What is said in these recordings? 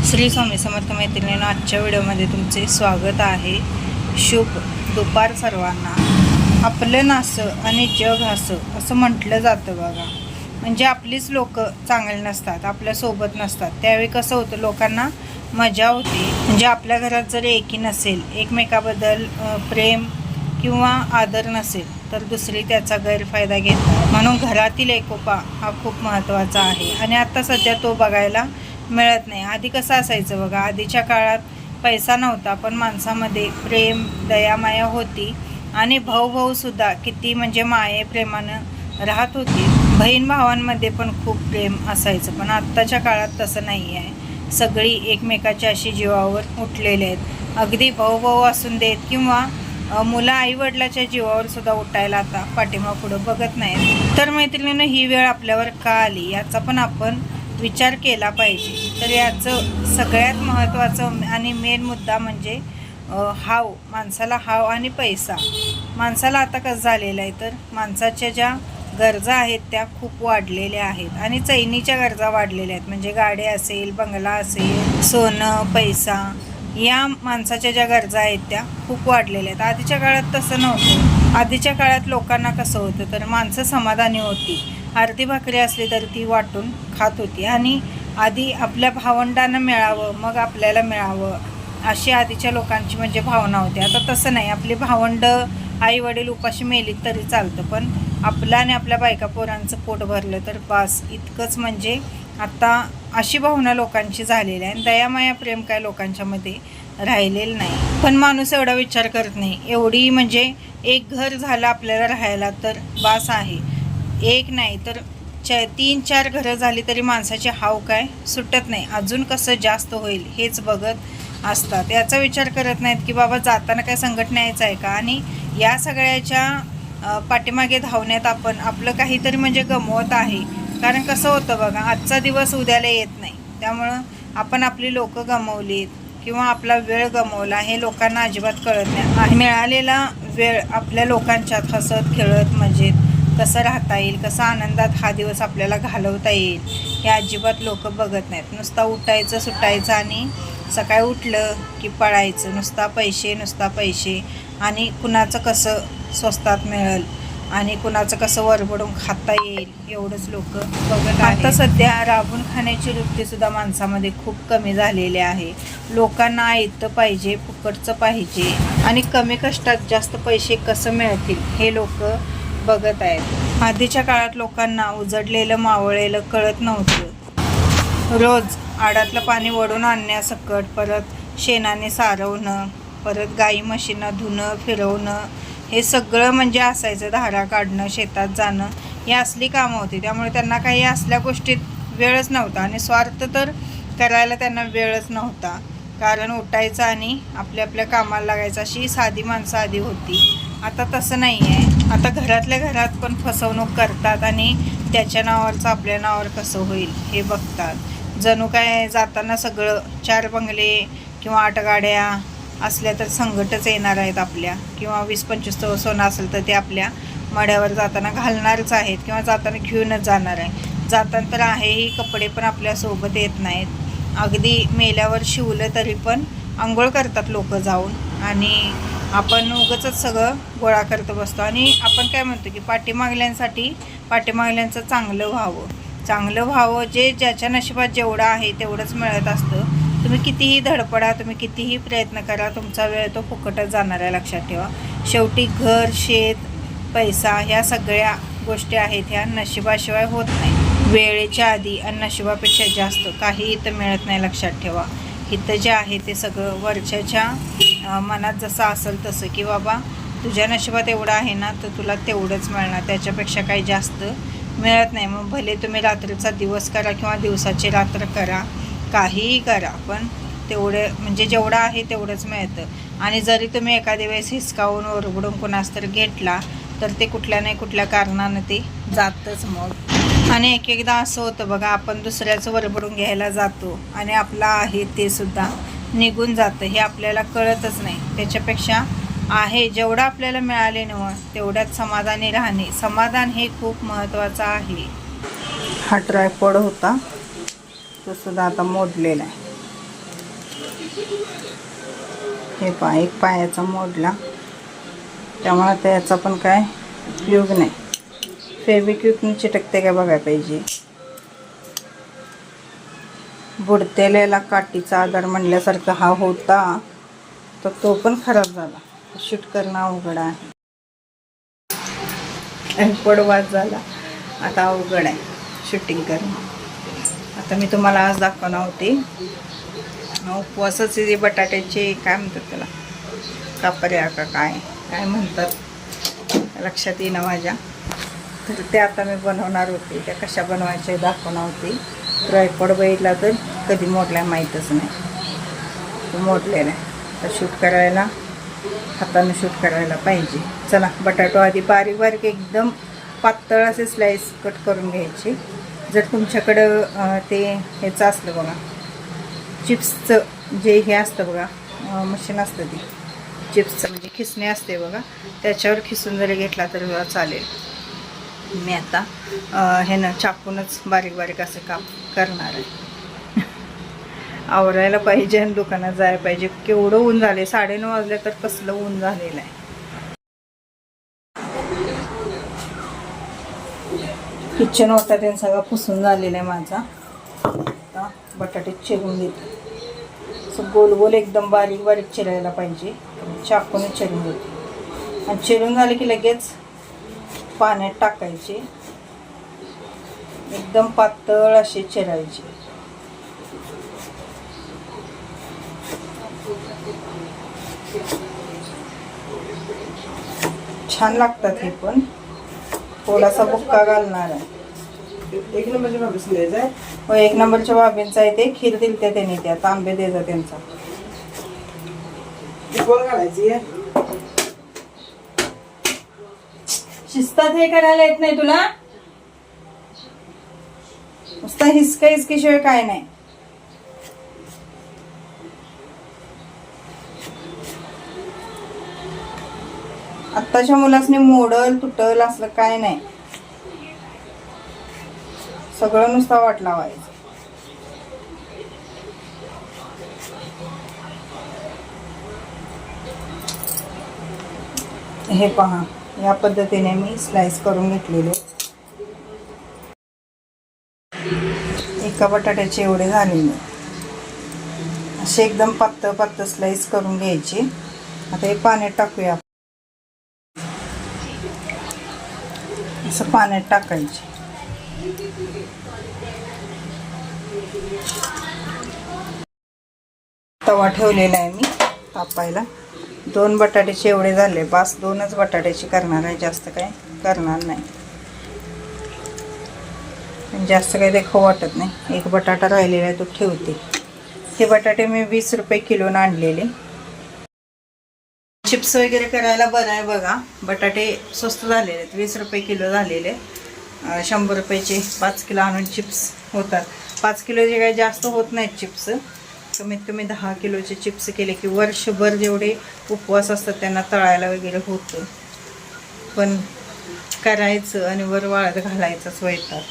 श्री स्वामी समर्थ मैत्रिणींनो, आजच्या व्हिडिओमध्ये तुमचे स्वागत आहे। शुभ दुपार सर्वांना। आपलं नासं आणि जग हसं असं म्हटलं जातं बघा। म्हणजे आपलीच लोक चांगली नसतात, आपल्यासोबत नसतात, त्यावेळी कसं होतं, लोकांना मजा होती। म्हणजे आपल्या घरात जर एकी नसेल, एकमेकाबद्दल प्रेम किंवा आदर नसेल, तर दुसरी त्याचा गैरफायदा घेतात। म्हणून घरातील एकोपा हा खूप महत्त्वाचा आहे आणि आता सध्या तो बघायला मिळत नाही। आधी कसं असायचं बघा, आधीच्या काळात पैसा नव्हता, पण माणसामध्ये प्रेम दयामाया होती आणि भाऊभाऊसुद्धा किती म्हणजे माये प्रेमानं राहत होती। बहीण भावांमध्ये पण खूप प्रेम असायचं, पण आत्ताच्या काळात तसं नाही आहे। सगळी एकमेकाच्या अशी जीवावर उठलेले आहेत। अगदी भाऊभाऊ असून देत किंवा मुलं आईवडिलाच्या जीवावर सुद्धा उठायला आता पाठीमागपुढं बघत नाहीत। तर मैत्रिणींनो, ही वेळ आपल्यावर का आली याचा पण आपण विचार केला पाहिजे। तर याचं सगळ्यात महत्त्वाचं आणि मेन मुद्दा म्हणजे हाव, माणसाला हाव आणि पैसा। माणसाला आता कसं झालेलं आहे, तर माणसाच्या ज्या गरजा आहेत त्या खूप वाढलेल्या आहेत आणि चैनीच्या गरजा वाढलेल्या आहेत। म्हणजे गाडी असेल, बंगला असेल, सोनं, पैसा, या माणसाच्या ज्या गरजा आहेत त्या खूप वाढलेल्या आहेत। आधीच्या काळात तसं नव्हतं। आधीच्या काळात लोकांना कसं होतं, तर माणसं समाधानी होती। अर्धी भाकरी असली तर ती वाटून खात होती आणि आधी आपल्या भावंडांना मिळावं मग आपल्याला मिळावं, अशी आधीच्या लोकांची म्हणजे भावना होती। आता तसं नाही, आपली भावंड आई वडील उपाशी मेलीत तरी चालतं, पण आपलं आणि आपल्या बायका पोरांचं पोट भरलं तर बास, इतकंच म्हणजे आता अशी भावना लोकांची झालेली आहे। दयामाया प्रेम काय लोकांच्यामध्ये राहिलेलं नाही। पण माणूस एवढा विचार करत नाही। एवढी म्हणजे एक घर झालं आपल्याला राहायला तर बास आहे। एक नाही तर 3-4 घरं झाली तरी माणसाची हाव काय सुटत नाही। अजून कसं जास्त होईल हेच बघत असतात। याचा विचार करत नाहीत की बाबा जाताना काय संकट न्यायचं आहे का, आणि या सगळ्याच्या पाठीमागे धावण्यात आपण आपलं काहीतरी म्हणजे गमवत आहे। कारण कसं होतं बघा, आजचा दिवस उद्याला येत नाही, त्यामुळं आपण आपली लोकं गमवलीत किंवा आपला वेळ गमवला हे लोकांना अजिबात कळत नाही। मिळालेला वेळ आपल्या लोकांच्यात हसत खेळत मजेत कसं राहता येईल, कसा आनंदात हा दिवस आपल्याला घालवता येईल, हे अजिबात लोक बघत नाहीत। नुसता उठायचं सुटायचं आणि सकाळी उठलं की पळायचं, नुसता पैसे आणि कुणाचं कसं स्वस्तात मिळेल आणि कुणाचं कसं वरबडून खाता येईल एवढंच लोक बघत आहेत। आता सध्या राबून खाण्याची वृत्तीसुद्धा माणसामध्ये खूप कमी झालेली आहे। लोकांना आयतं पाहिजे, फुकटचं पाहिजे आणि कमी कष्टात जास्त पैसे कसं मिळतील हे लोक बघत आहेत। आधीच्या काळात लोकांना उजडलेलं मावळलेलं कळत नव्हतं। रोज आडातलं पाणी वडून आणण्यासकट, परत शेणाने सारवणं, परत गाई म्हशींना धुणं फिरवणं, हे सगळं म्हणजे असायचं। धारा काढणं, शेतात जाणं, ही असली कामं होती। त्यामुळे त्यांना काही असल्या गोष्टीत वेळच नव्हता आणि स्वार्थ तर करायला त्यांना वेळच नव्हता। कारण उठायचं आणि आपल्या कामाला लागायचं, अशी साधी माणसं आधी होती। आता तसं नाही आहे। आता घरातल्या घरात पण फसवणूक करतात आणि त्याच्या नावावरचं आपल्या नावावर कसं होईल हे बघतात। जणू काय जाताना सगळं 4 बंगले किंवा 8 गाड्या असल्या तर संकटच येणार आहेत आपल्या, किंवा 20-25 सोनं असेल तर ते आपल्या मड्यावर जाताना घालणारच आहेत किंवा जाताना घेऊनच जाणार आहे। जाताना तर आहेही, कपडे पण आपल्यासोबत येत नाहीत। अगदी मेल्यावर शिवलं तरी पण आंघोळ करतात लोक जाऊन आणि आपण उगाचच सगळं गोळा करत बसतो। आणि आपण काय म्हणतो की पाठीमागल्यांचं चांगलं व्हावं, जे ज्याच्या नशिबात जेवढं आहे तेवढंच मिळत असतं। तुम्ही कितीही धडपडा, तुम्ही कितीही प्रयत्न करा, तुमचा वेळ तो फुकटच जाणार आहे, लक्षात ठेवा। शेवटी घर, शेत, पैसा ह्या सगळ्या गोष्टी आहेत, ह्या नशिबाशिवाय होत नाही। वेळेच्या आधी आणि नशिबापेक्षा जास्त काही इथं मिळत नाही, लक्षात ठेवा। इथं जे आहे ते सगळं वरच्याच्या मनात जसं असेल तसं, की बाबा तुझ्या नशिबात एवढं आहे ना तर तुला तेवढंच मिळणार, त्याच्यापेक्षा काही जास्त मिळत नाही। मग भले तुम्ही रात्रीचा दिवस करा किंवा दिवसाची रात्र करा, काहीही करा, पण तेवढे म्हणजे जेवढं आहे तेवढंच मिळतं। आणि जरी तुम्ही एखाद्या वेळेस हिसकावून ओरबडून कोणास तर घेतला तर ते कुठल्या नाही कुठल्या कारणानं ते जातच मग। आणि एकदा असं होतं बघा, आपण दुसऱ्याचं वरबडून घ्यायला जातो आणि आपलं आहे ते सुद्धा निघून जातं, हे आपल्याला कळतच नाही। त्याच्यापेक्षा आहे जेवढं आपल्याला मिळाले नव्ह तेवढ्यात समाधानी राहणे, समाधान हे खूप महत्त्वाचं आहे। हा ट्रायपॉड होता तो सुद्धा आता मोडलेला आहे। हे पहा, एक पायाचा मोडला, त्यामुळे त्याचा पण काय उपयोग नाही. फेविक्विकने चिटकते का बघायला पाहिजे. बुडतेल्याला काठीचा आधार म्हणल्यासारखा हा होता, तर तो पण खराब झाला. शूट करणं अवघड आहे. पडवाच झाला, आता अवघड आहे शूटिंग करणं. आता मी तुम्हाला आज दाखवणार होते उपवासाचे जे बटाट्याचे काय म्हणतात त्याला, कापऱ्या का काय म्हणतात लक्षात येईना माझ्या. तर ते आता मी बनवणार होते. त्या कशा बनवायच्या दाखवणार होते. ट्रायपॉड बघितला तर कधी मोडला माहीतच नाही, तो मोडलेला आहे. तर शूट करायला हाताने शूट करायला पाहिजे. चला, बटाटो आधी बारीक बारीक एकदम पातळ असे स्लाइस कट करून घ्यायचे. जर तुमच्याकडं ते ह्याचं असलं बघा, चिप्सचं जे हे असतं बघा, मशीन असतं ती चिप्सचं, म्हणजे खिसणे असते बघा, त्याच्यावर खिसून जरी घेतला तर चालेल. मी आता ह्यानं चाकूनच बारीक बारीक असे काप करणार आहे. आवरायला पाहिजे आणि दुकानात जायला पाहिजे. केवढं ऊन झाले, 9:30 वाजले तर कसलं ऊन झालेलं आहे. किचन होता ते सगळं पुसून झालेलं आहे माझा. आता बटाटे चिरून घेते. असं गोल गोल एकदम बारीक बारीक चिरायला पाहिजे. चाकूने चिरून घेते आणि चिरून झाले की लगेच पाण्यात टाकायचे. एकदम पातळ असे चिरायचे. छान लागतात हे पण. थोडासा बुक्का घालणार आहे. 1 नंबरच्या भाभीच द्यायचा आहे. हो, 1 नंबरच्या भाभींचा आहे ते. खीर दिलते त्यांनी, त्या तांबे द्यायचा त्यांचा. कोण घालायची आहे? शिस्तात हे करायला येत नाही तुला? नुसता हिसका हिसकीशिवाय काय नाही. आत्ताच्या मुलासनी मोडल तुटल असलं काय नाही, सगळं नुसता वाट लावायचं. हे पहा, या पद्धतीने मी स्लाइस करून घेतलेले. एका बटाट्याचे एवढे झालेले असे एकदम पातळ पातळ स्लाइस करून घ्यायचे. आता हे पाण्यात टाकूया. असं पाण्यात टाकायचे. तवा ठेवलेला आहे मी तापायला. 2 बटाट्याचे एवढे झाले बस. 2च बटाट्याचे करणार आहे, जास्त काय करणार नाही. जास्त काही देखो वाटत नाही. 1 बटाटा राहिलेला आहे तो ठेवते. हे बटाटे मी 20 रुपये किलोनं आणलेले. चिप्स वगैरे करायला बरं आहे बघा. बटाटे स्वस्त झालेले आहेत, 20 रुपये किलो झालेले. 100 रुपयाचे 5 किलो आणून चिप्स होतात. 5 किलोचे काही जास्त होत नाहीत चिप्स. कमीत कमी 10 किलोचे चिप्स केले की वर्षभर जेवढे उपवास असतात त्यांना तळायला वगैरे होतं. पण करायचं आणि वर वाळत घालायचंच वैताग.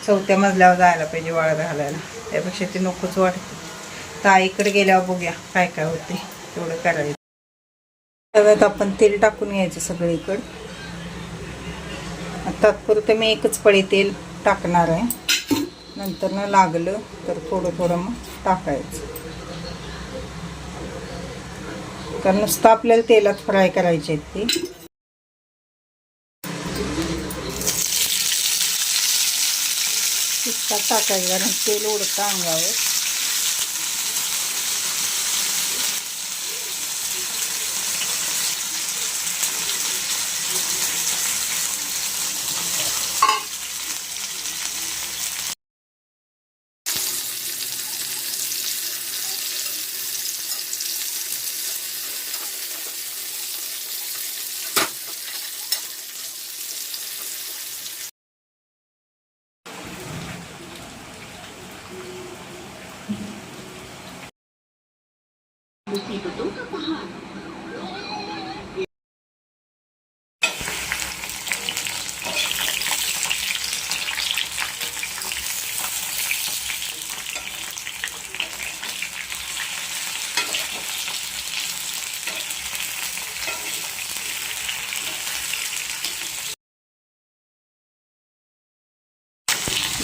4थ्या मजल्यावर जायला पाहिजे वाळत घालायला, त्यापेक्षा ते नकोच वाटतं. तर आईकडे गेल्यावर बघूया काय काय होते, तेवढं करायचं. तव्यात आपण तेल टाकून घ्यायचं सगळीकडं. तात्पुरतं मी 1च पळी तेल टाकणार आहे. नंतर न लागलं तर थोडं थोडं मग टाकायचं. कारण नुसतं आपल्याला तेलात फ्राय करायचे आहेत ते. तिखटात टाकायचं कारण तेल उडतं अंगावर.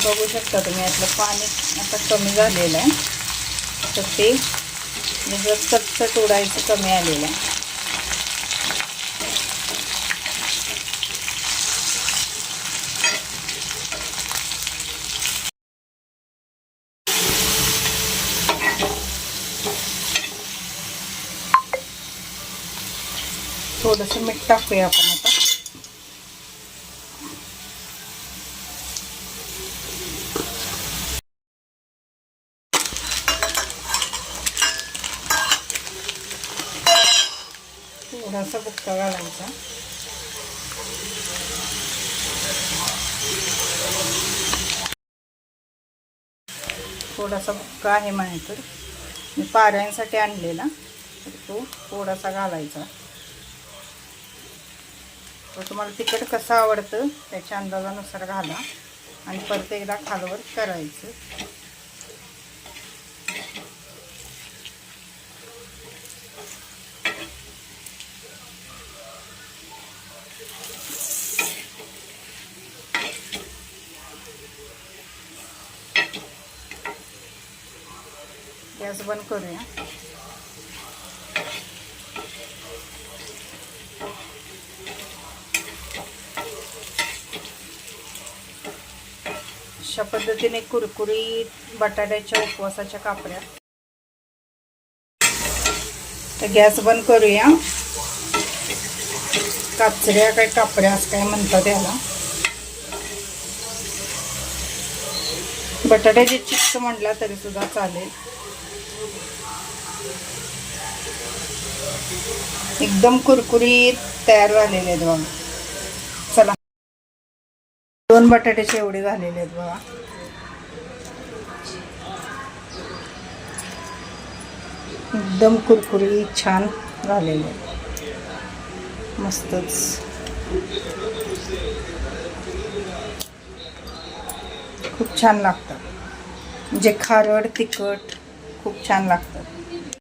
बघू शकता तुम्ही यातलं पाणी आता कमी झालेलं आहे, तर ते जर चटचट उडायचं कमी आलेलं आहे. थोडंसं मीठ टाकूया आपण आता. थोडासा बुक्का घालायचा. थोडासा बुक्का आहे माझ्याकडे, मी पाऱ्यांसाठी आणलेला, तर तो थोडासा घालायचा. तर तुम्हाला तिखट कसं आवडतं त्याच्या अंदाजानुसार घाला आणि परत एकदा खालवर करायचं. गॅस बंद करूया. अशा पद्धतीने कुरकुरीत बटाट्याच्या उपवासाच्या कापऱ्या. तर गॅस बंद करूया. काचऱ्या काय कापऱ्या असं काय म्हणतात त्याला. बटाट्याचे चिप्स म्हटला तरी सुद्धा चालेल. एकदम कुरकुरीत तयार झालेले आहेत बघा. चला, 2 बटाट्याचे एवढे झालेले आहेत बघा. एकदम कुरकुरीत छान झालेले आहेत, मस्तच. खूप छान लागतात, म्हणजे खारट तिखट खूप छान लागतात.